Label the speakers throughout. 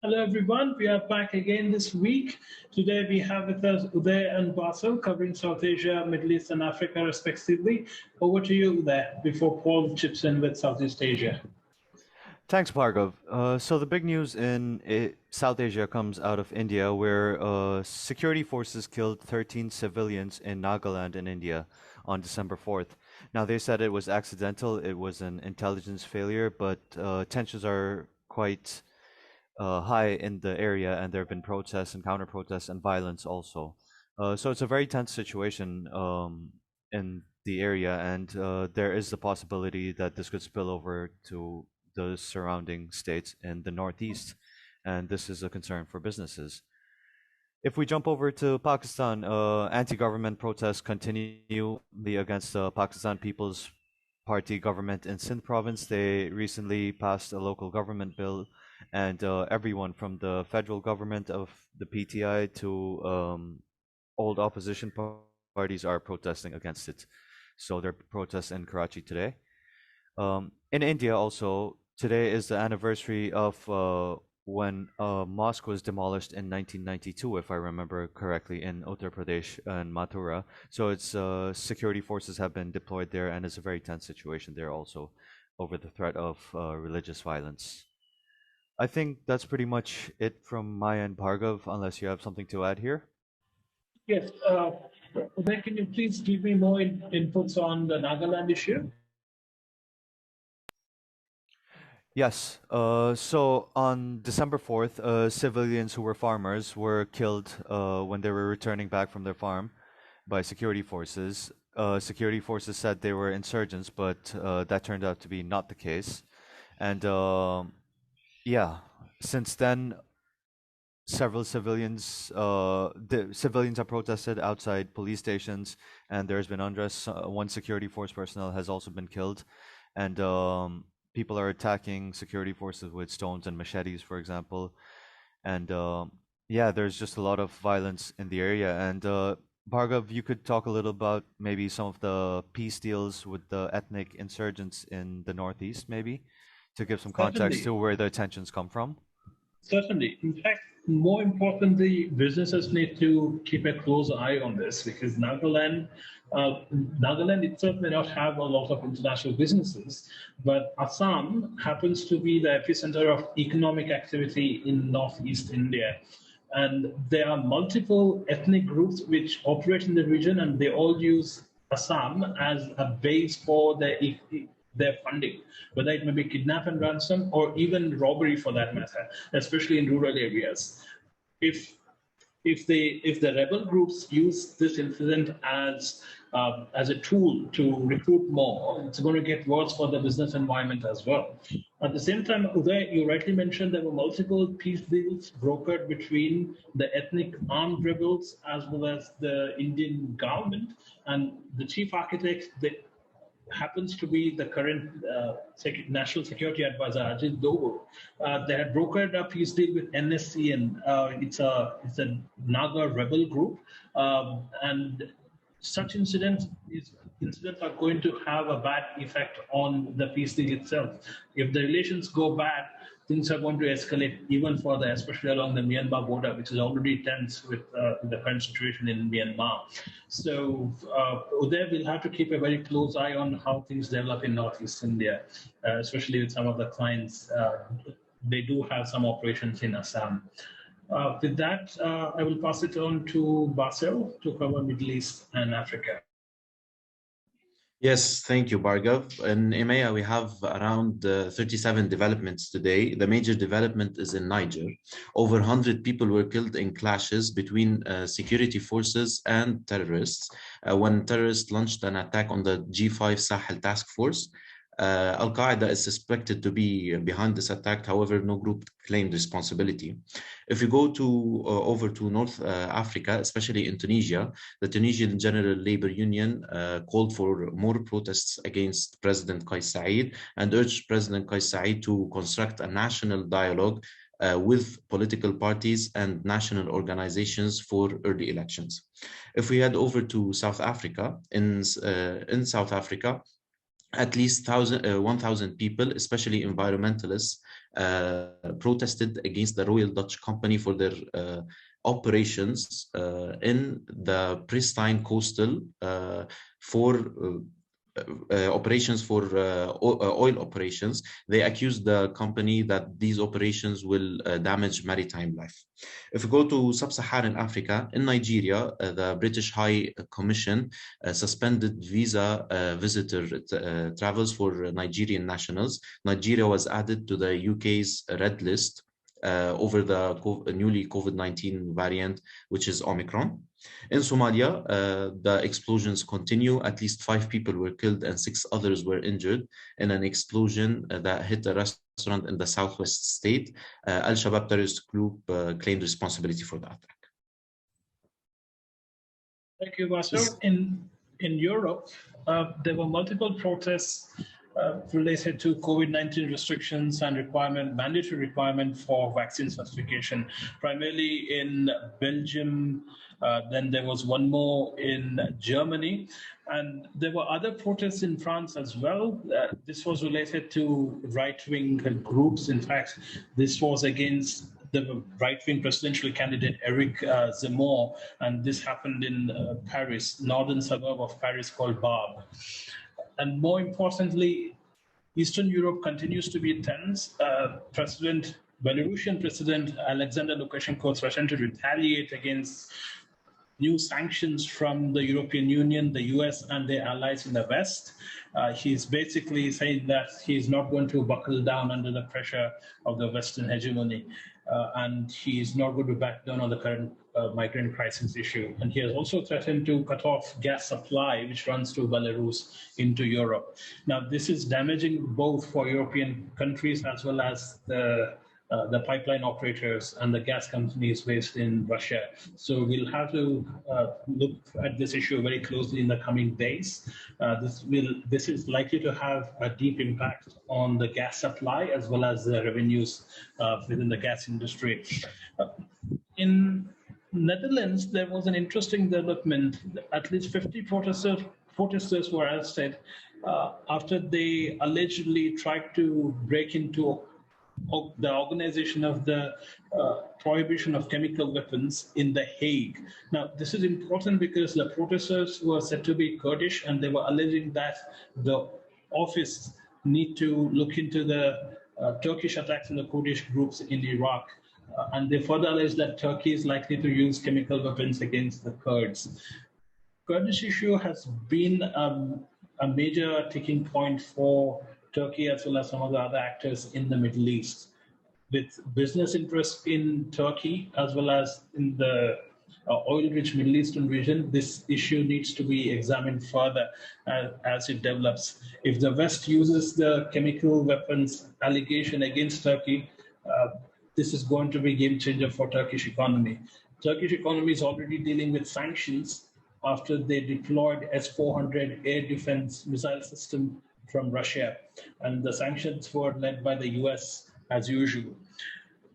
Speaker 1: Hello, everyone. We are back again this week. Today, we have with us Uday and Bassel covering South Asia, Middle East, and Africa, respectively. Over to you, Uday, before Paul chips in with Southeast Asia.
Speaker 2: Thanks, Bhargav. So the big news in South Asia comes out of India, where security forces killed 13 civilians in Nagaland in India on December 4th. Now, they said it was accidental, it was an intelligence failure, but tensions are quite high in the area, and there have been protests and counter-protests and violence also. So it's a very tense situation in the area, and there is the possibility that this could spill over to the surrounding states in the northeast, and this is a concern for businesses. If we jump over to Pakistan, anti-government protests continue against the Pakistan People's Party government in Sindh province. They recently passed a local government bill, and everyone from the federal government of the PTI to old opposition parties are protesting against it. So there are protests in Karachi today. In India also, today is the anniversary of when a mosque was demolished in 1992, if I remember correctly, in Uttar Pradesh and Mathura. So it's security forces have been deployed there, and it's a very tense situation there also over the threat of religious violence. I think that's pretty much it from my end, Bhargav, unless you have something to add here.
Speaker 1: Yes, Uday, can you please give me more inputs on the Nagaland issue?
Speaker 2: Yes. So on December 4th, civilians who were farmers were killed when they were returning back from their farm by security forces. Security forces said they were insurgents, but that turned out to be not the case. And yeah, since then, the civilians have protested outside police stations, and there's been unrest. One security force personnel has also been killed, and people are attacking security forces with stones and machetes, for example. And yeah, there's just a lot of violence in the area. And Bhargav, you could talk a little about maybe some of the peace deals with the ethnic insurgents in the Northeast, maybe, to give some context to
Speaker 1: Certainly.
Speaker 2: where the tensions come from.
Speaker 1: Certainly. In fact, more importantly, businesses need to keep a close eye on this because Nagaland itself may not have a lot of international businesses, but Assam happens to be the epicenter of economic activity in northeast India. And there are multiple ethnic groups which operate in the region, and they all use Assam as a base for their funding, whether it may be kidnap and ransom or even robbery for that matter, especially in rural areas. If if the rebel groups use this incident as a tool to recruit more, it's going to get worse for the business environment as well. At the same time, Uday, you rightly mentioned there were multiple peace deals brokered between the ethnic armed rebels as well as the Indian government, and the chief architect, happens to be the current National Security Advisor, Ajit Doval. They had brokered a peace deal with NSCN. It's a Naga rebel group, and such incidents are going to have a bad effect on the peace deal itself. If the relations go bad, things are going to escalate even further, especially along the Myanmar border, which is already tense with the current situation in Myanmar. So there we'll have to keep a very close eye on how things develop in Northeast India, especially with some of the clients. They do have some operations in Assam. With that, I will pass it on to Bassel to cover Middle East and Africa.
Speaker 3: Yes, thank you, Bhargav. In EMEA, we have around 37 developments today. The major development is in Niger. Over 100 people were killed in clashes between security forces and terrorists when terrorists launched an attack on the G5 Sahel task force. Al-Qaeda is suspected to be behind this attack. However, no group claimed responsibility. If you go over to North Africa, especially in Tunisia, the Tunisian General Labor Union called for more protests against President Kais Saied and urged President Kais Saied to construct a national dialogue with political parties and national organizations for early elections. If we head over to South Africa, in South Africa, at least 1,000 people, especially environmentalists, protested against the Royal Dutch Company for their operations in the pristine coastal for operations for oil operations. They accused the company that these operations will damage maritime life. If we go to sub-Saharan Africa, in Nigeria, the British High Commission suspended visa visitor travels for Nigerian nationals. Nigeria was added to the UK's red list over the newly COVID-19 variant, which is Omicron. In Somalia, the explosions continue. At least 5 people were killed and 6 others were injured in an explosion that hit a restaurant in the southwest state. Al-Shabaab terrorist group claimed responsibility for the attack.
Speaker 1: Thank you, Bassel. In Europe, there were multiple protests related to COVID-19 restrictions and mandatory requirement for vaccine certification, primarily in Belgium. Then there was one more in Germany, and there were other protests in France as well. This was related to right-wing groups. In fact, this was against the right-wing presidential candidate Eric Zemmour, and this happened in Paris, northern suburb of Paris called Barbe. And more importantly, Eastern Europe continues to be tense. Belarusian President Alexander Lukashenko threatened to retaliate against new sanctions from the European Union, the US, and their allies in the West. He's basically saying that he's not going to buckle down under the pressure of the Western hegemony, and he's not going to back down on the current migrant crisis issue. And he has also threatened to cut off gas supply, which runs through Belarus into Europe. Now, this is damaging both for European countries as well as the pipeline operators and the gas companies based in Russia. So we'll have to look at this issue very closely in the coming days. This is likely to have a deep impact on the gas supply as well as the revenues within the gas industry. In Netherlands, there was an interesting development. At least 50 protesters were arrested after they allegedly tried to break into the organization of the prohibition of chemical weapons in The Hague. Now, this is important because the protesters were said to be Kurdish, and they were alleging that the office need to look into the Turkish attacks on the Kurdish groups in Iraq. And they further allege that Turkey is likely to use chemical weapons against the Kurds. Kurdish issue has been a major ticking point for Turkey as well as some of the other actors in the Middle East. With business interests in Turkey as well as in the oil-rich Middle Eastern region, this issue needs to be examined further as it develops. If the West uses the chemical weapons allegation against Turkey, this is going to be a game changer for Turkish economy. Turkish economy is already dealing with sanctions after they deployed S-400 air defense missile system from Russia, and the sanctions were led by the US as usual.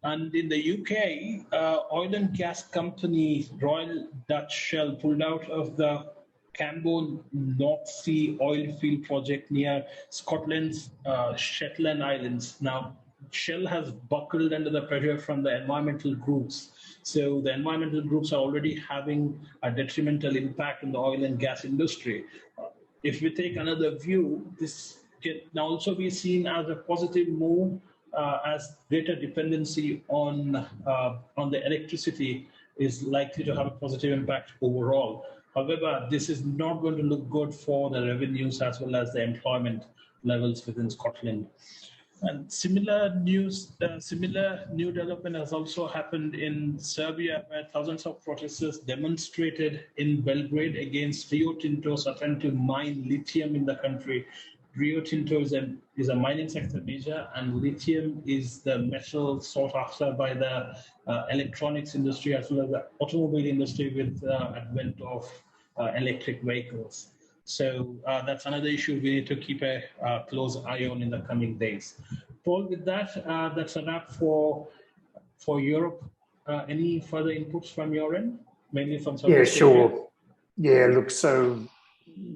Speaker 1: And in the UK, oil and gas company Royal Dutch Shell pulled out of the Camborne North Sea oil field project near Scotland's Shetland Islands. Now, Shell has buckled under the pressure from the environmental groups. So the environmental groups are already having a detrimental impact on the oil and gas industry. If we take another view, this can also be seen as a positive move, as greater dependency on the electricity is likely to have a positive impact overall. However, this is not going to look good for the revenues as well as the employment levels within Scotland. And similar new development has also happened in Serbia, where thousands of protesters demonstrated in Belgrade against Rio Tinto's attempt to mine lithium in the country. Rio Tinto is a mining sector major, and lithium is the metal sought after by the electronics industry as well as the automobile industry with the advent of electric vehicles. So that's another issue we need to keep a close eye on in the coming days. Paul, with that, that's a wrap for Europe. Any further inputs from your end, mainly from South
Speaker 4: Yeah, sure. Yeah, look, so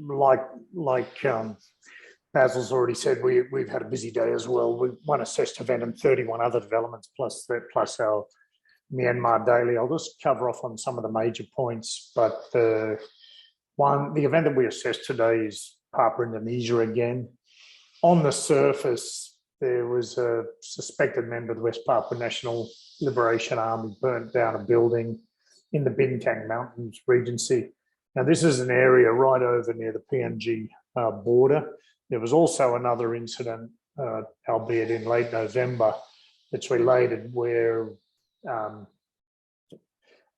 Speaker 4: like Bassel's already said we've had a busy day as well. We one assessed event and 31 other developments plus our Myanmar daily. I'll just cover off on some of the major points, but the event that we assessed today is Papua Indonesia again. On the surface, there was a suspected member of the West Papua National Liberation Army burnt down a building in the Bintang Mountains Regency. Now, this is an area right over near the PNG border. There was also another incident, albeit in late November, that's related where a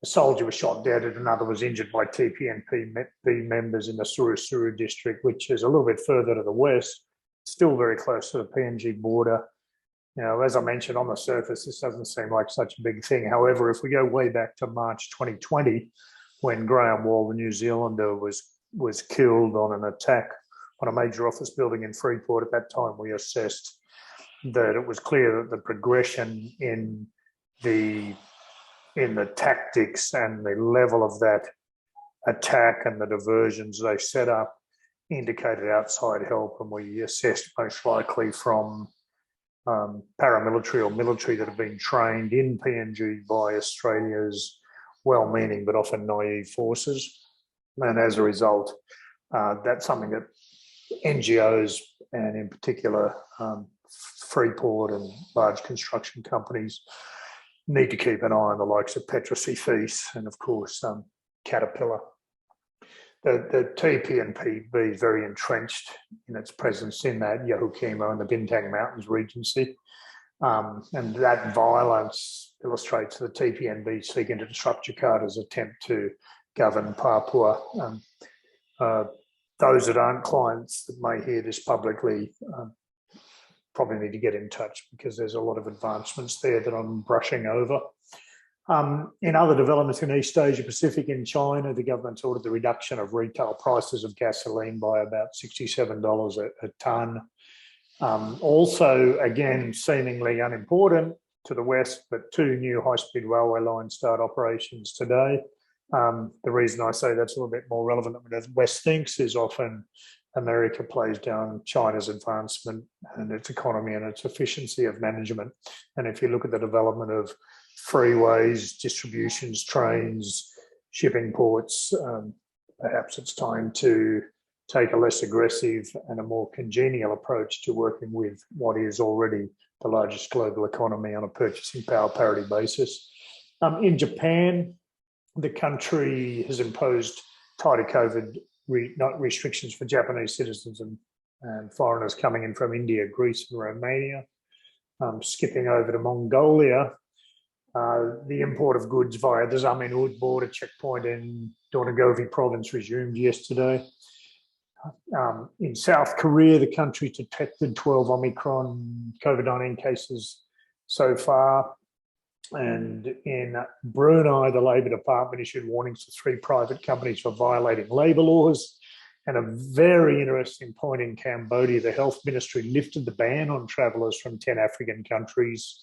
Speaker 4: soldier was shot dead and another was injured by TPNP members in the Suru district, which is a little bit further to the west, still very close to the PNG border. You know, as I mentioned, on the surface, this doesn't seem like such a big thing. However, if we go way back to March 2020, when Graham Wall, the New Zealander, was killed on an attack on a major office building in Freeport, at that time we assessed that it was clear that the progression in the tactics and the level of that attack and the diversions they set up indicated outside help, and we assessed most likely from paramilitary or military that have been trained in PNG by Australia's well-meaning but often naive forces. And as a result, that's something that NGOs and in particular Freeport and large construction companies need to keep an eye on, the likes of Petrocefis and of course Caterpillar. The TPNP is very entrenched in its presence in that Yahukimo and the Bintang Mountains Regency. And that violence illustrates the TPNB seeking to disrupt Jakarta's attempt to govern Papua. Those that aren't clients that may hear this publicly probably need to get in touch, because there's a lot of advancements there that I'm brushing over. In other developments in East Asia Pacific, in China, the government's ordered the reduction of retail prices of gasoline by about $67 a tonne. Also, again, seemingly unimportant to the West, but 2 new high-speed railway lines start operations today. The reason I say that's a little bit more relevant than the West thinks is often America plays down China's advancement and its economy and its efficiency of management. And if you look at the development of freeways, distributions, trains, shipping ports, perhaps it's time to take a less aggressive and a more congenial approach to working with what is already the largest global economy on a purchasing power parity basis. In Japan, the country has imposed tighter COVID restrictions for Japanese citizens and foreigners coming in from India, Greece and Romania. Skipping over to Mongolia, the import of goods via the Zaminud border checkpoint in Dornogovi province resumed yesterday. In South Korea, the country detected 12 Omicron COVID-19 cases so far. And in Brunei, the Labor Department issued warnings to 3 private companies for violating labour laws. And a very interesting point in Cambodia, the Health Ministry lifted the ban on travellers from 10 African countries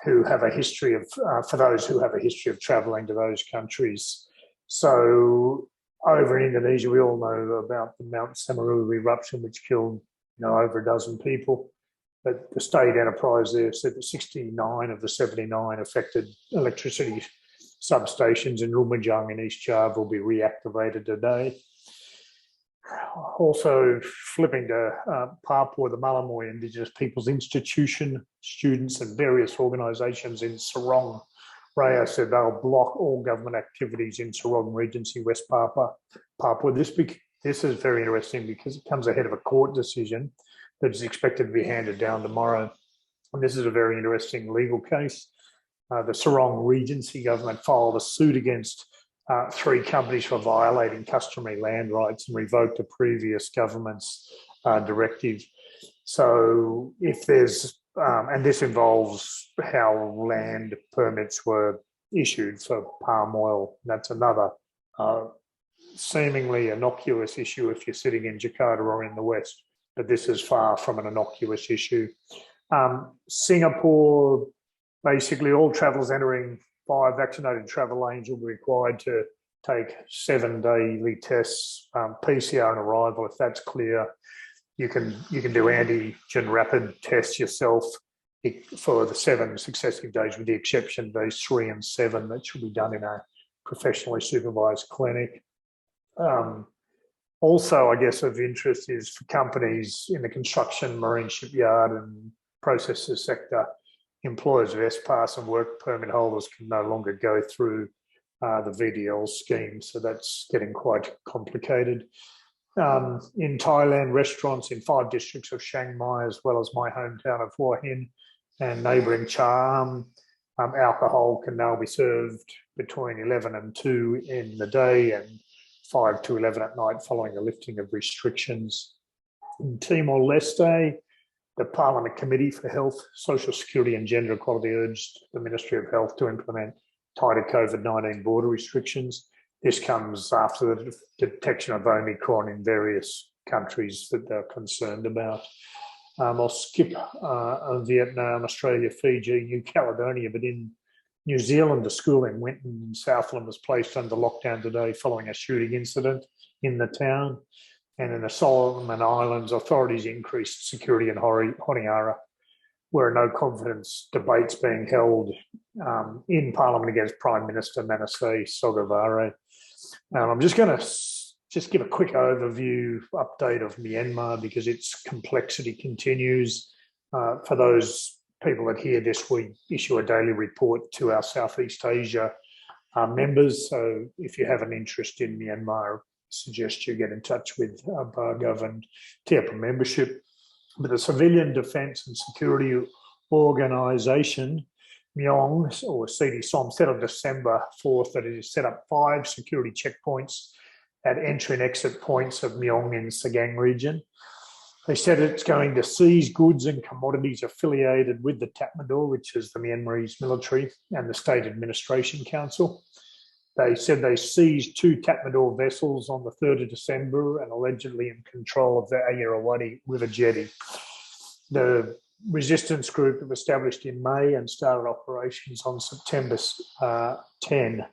Speaker 4: who have a history of, for those who have a history of travelling to those countries. So over in Indonesia, we all know about the Mount Semeru eruption, which killed over a dozen people. But the state enterprise there said that 69 of the 79 affected electricity substations in Lumajang and East Java will be reactivated today. Also, flipping to Papua, the Malamoy Indigenous Peoples Institution, students and various organisations in Sorong Raya said they'll block all government activities in Sorong Regency, West Papua. This is very interesting because it comes ahead of a court decision that is expected to be handed down tomorrow. And this is a very interesting legal case. The Sorong Regency government filed a suit against 3 companies for violating customary land rights and revoked a previous government's directive. So if there's, and this involves how land permits were issued for palm oil. That's another seemingly innocuous issue if you're sitting in Jakarta or in the West, but this is far from an innocuous issue. Singapore, basically all travellers entering via vaccinated travel lanes will be required to take 7 daily tests, PCR on arrival if that's clear. you can do antigen rapid tests yourself for the 7 successive days, with the exception of days 3 and 7 that should be done in a professionally supervised clinic. Also, I guess of interest is for companies in the construction, marine shipyard and processes sector, employers of S-Pass and work permit holders can no longer go through the VDL scheme. So that's getting quite complicated. In Thailand, restaurants in 5 districts of Chiang Mai, as well as my hometown of Hua Hin and neighbouring Cha, alcohol can now be served between 11 and 2 in the day and 5 to 11 at night following the lifting of restrictions. In Timor-Leste, the Parliament Committee for Health, Social Security and Gender Equality urged the Ministry of Health to implement tighter COVID-19 border restrictions. This comes after the detection of Omicron in various countries that they're concerned about. I'll skip Vietnam, Australia, Fiji, New Caledonia, but in New Zealand, a school in Winton, Southland, was placed under lockdown today following a shooting incident in the town. And in the Solomon Islands, authorities increased security in Honiara, where no confidence debates being held in Parliament against Prime Minister Manasseh Sogavare. I'm just going to give a quick overview update of Myanmar because its complexity continues. For those people that hear this, we issue a daily report to our Southeast Asia members. So if you have an interest in Myanmar, I suggest you get in touch with Bhargav and tee up a membership. But the Civilian Defence and Security Organisation, Myong, or CDSOM, said on December 4th that it has set up 5 security checkpoints at entry and exit points of Myong in Sagaing region. They said it's going to seize goods and commodities affiliated with the Tatmadaw, which is the Myanmarese military, and the State Administration Council. They said they seized 2 Tatmadaw vessels on the 3rd of December and allegedly in control of the Ayeyarwady River jetty. The resistance group was established in May and started operations on September 10.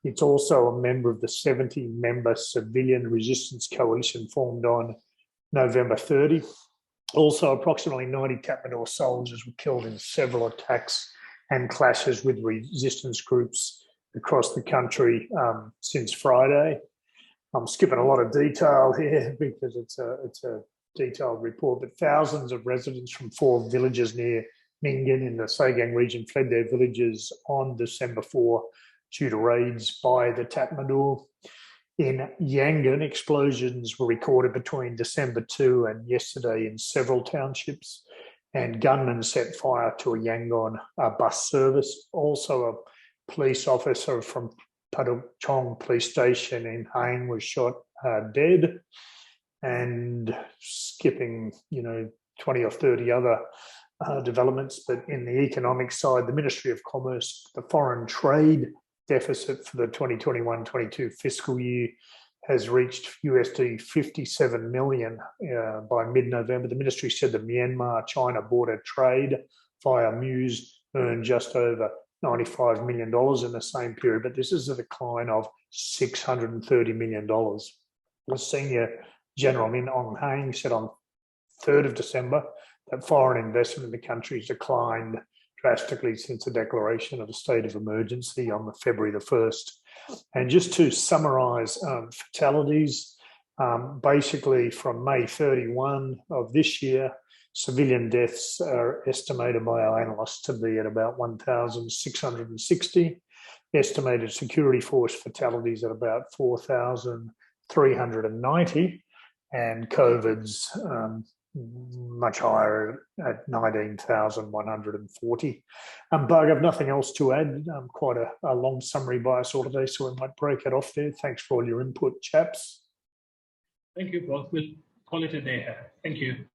Speaker 4: It's also a member of the 70-member Civilian Resistance Coalition formed on November 30. Also, approximately 90 Tatmadaw soldiers were killed in several attacks and clashes with resistance groups across the country since Friday. I'm skipping a lot of detail here because it's a detailed report, but thousands of residents from 4 villages near Ningin in the Sagaing region fled their villages on December 4 due to raids by the Tatmadaw. In Yangon, explosions were recorded between December 2 and yesterday in several townships, and gunmen set fire to a Yangon bus service. Also, a police officer from Paduk Police Station in Haing was shot dead. And skipping, 20 or 30 other developments, but in the economic side, the Ministry of Commerce, the foreign trade deficit for the 2021-22 fiscal year has reached USD 57 million by mid-November. The ministry said the Myanmar-China border trade via Muse earned just over $95 million in the same period, but this is a decline of $630 million. The senior General Min Aung Hlaing said on 3rd of December that foreign investment in the country has declined drastically since the declaration of a state of emergency on February the 1st. And just to summarise fatalities, basically from May 31 of this year, civilian deaths are estimated by our analysts to be at about 1,660. Estimated security force fatalities at about 4,390. And COVID's much higher at 19,140. Bhargav, nothing else to add. Quite a long summary by us all today, so we might break it off there. Thanks for all your input, chaps.
Speaker 1: Thank you both. We'll call it a day here. Thank you.